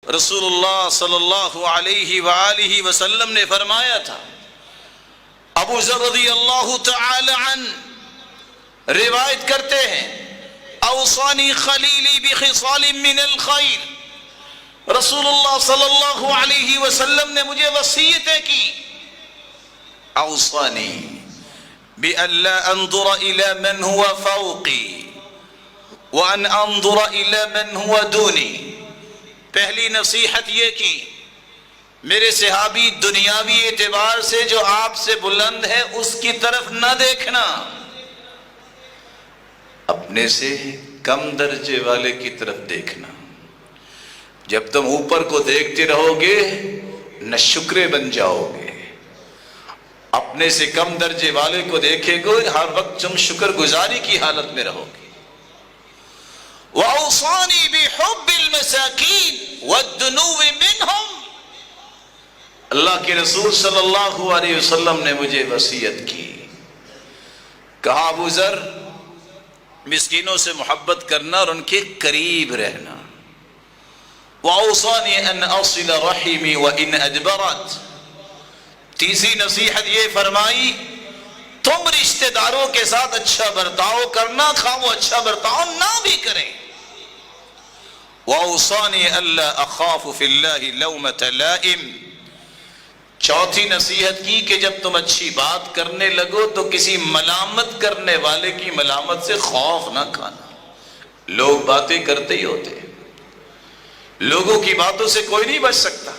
رسول اللہ صلی اللہ علیہ وآلہ وسلم نے فرمایا تھا، ابو ذر رضی اللہ تعالی عنہ روایت کرتے ہیں، اوصانی خلیلی بخصال من الخیر، رسول اللہ صلی اللہ علیہ وسلم نے مجھے وصیتیں کی، اوصانی بأن لا انظر الى من هو فوقی وان انظر الى من هو دونی۔ پہلی نصیحت یہ کی، میرے صحابی دنیاوی اعتبار سے جو آپ سے بلند ہے اس کی طرف نہ دیکھنا، اپنے سے کم درجے والے کی طرف دیکھنا۔ جب تم اوپر کو دیکھتے رہو گے نہ شکرے بن جاؤ گے، اپنے سے کم درجے والے کو دیکھے گو ہر وقت تم شکر گزاری کی حالت میں رہو گے۔ وَأَوْصَانِي بِحُبِّ الْمَسَاكِينِ وَالدُّنُوِّ مِنْهُمْ، اللہ کے رسول صلی اللہ علیہ وسلم نے مجھے وصیت کی، کہا ابو ذر مسکینوں سے محبت کرنا اور ان کے قریب رہنا۔ وَأَوْصَانِي أَنْ أَصِلَ رَحِمِي وَإِنْ أَدْبَرَتْ، تیسری نصیحت یہ فرمائی، تم رشتہ داروں کے ساتھ اچھا برتاؤ کرنا، خواہ وہ اچھا برتاؤ نہ بھی کریں۔ وَأَوْصَانِي أَلَّا أَخَافُ فِي اللَّهِ لَوْمَةَ لَائِمٍ، چوتھی نصیحت کی کہ جب تم اچھی بات کرنے لگو تو کسی ملامت کرنے والے کی ملامت سے خوف نہ کھانا۔ لوگ باتیں کرتے ہی ہوتے ہیں، لوگوں کی باتوں سے کوئی نہیں بچ سکتا۔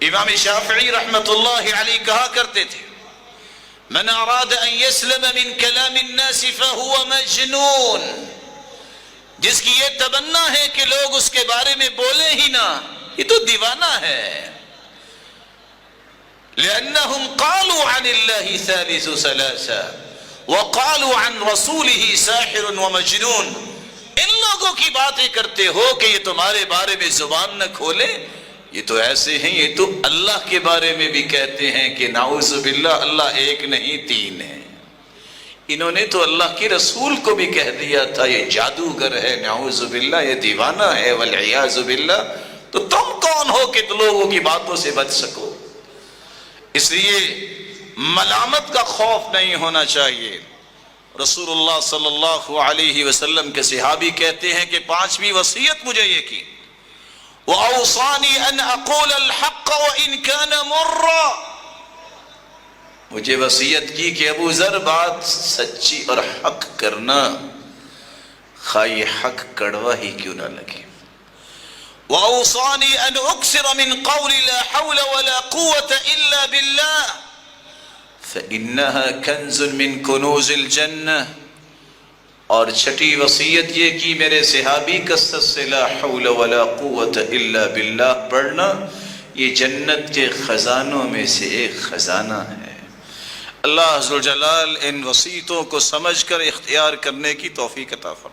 امام شافعی رحمت اللہ علیہ کہا کرتے تھے، من اراد ان يسلم من كلام الناس فهو مجنون، جس کی یہ تمنا ہے کہ لوگ اس کے بارے میں بولے ہی نہ، یہ تو دیوانہ ہے۔ لأنهم قالوا عن الله ثالث ثلاثة وقالوا عن رسوله ساحر ومجنون، ان لوگوں کی باتیں کرتے ہو کہ یہ تمہارے بارے میں زبان نہ کھولے، یہ تو ایسے ہیں، یہ تو اللہ کے بارے میں بھی کہتے ہیں کہ نعوذ باللہ اللہ ایک نہیں تین ہے۔ انہوں نے تو اللہ کے رسول کو بھی کہہ دیا تھا یہ جادوگر ہے، نعوذ باللہ یہ دیوانہ ہے، والعیاذ باللہ، تو تم کون ہو کہ لوگوں کی باتوں سے بچ سکو؟ اس لیے ملامت کا خوف نہیں ہونا چاہیے۔ رسول اللہ صلی اللہ علیہ وسلم کے صحابی کہتے ہیں کہ پانچویں وصیت مجھے یہ کی، وَأَوْصَانِي أَنْ أَقُولَ الْحَقَّ وَإِنْ كَانَ مُرًّا، مجھے وصیت کی کہ ابو ذر بات سچی اور حق کرنا، خواہ یہ حق کڑوا ہی کیوں نہ لگے۔ وَأَوْصَانِي أَنْ أُكْثِرَ مِنْ قَوْلِ لَا حَوْلَ وَلَا قُوَّةَ إِلَّا بِاللَّهِ فَإِنَّهَا كَنْزٌ مِنْ كُنُوزِ الْجَنَّةِ، اور چھٹی وصیت یہ کی میرے صحابی کثرت سے لا حول ولا قوت الا باللہ پڑھنا، یہ جنت کے خزانوں میں سے ایک خزانہ ہے۔ اللہ عز و جلال ان وصیتوں کو سمجھ کر اختیار کرنے کی توفیق عطا فرمائے۔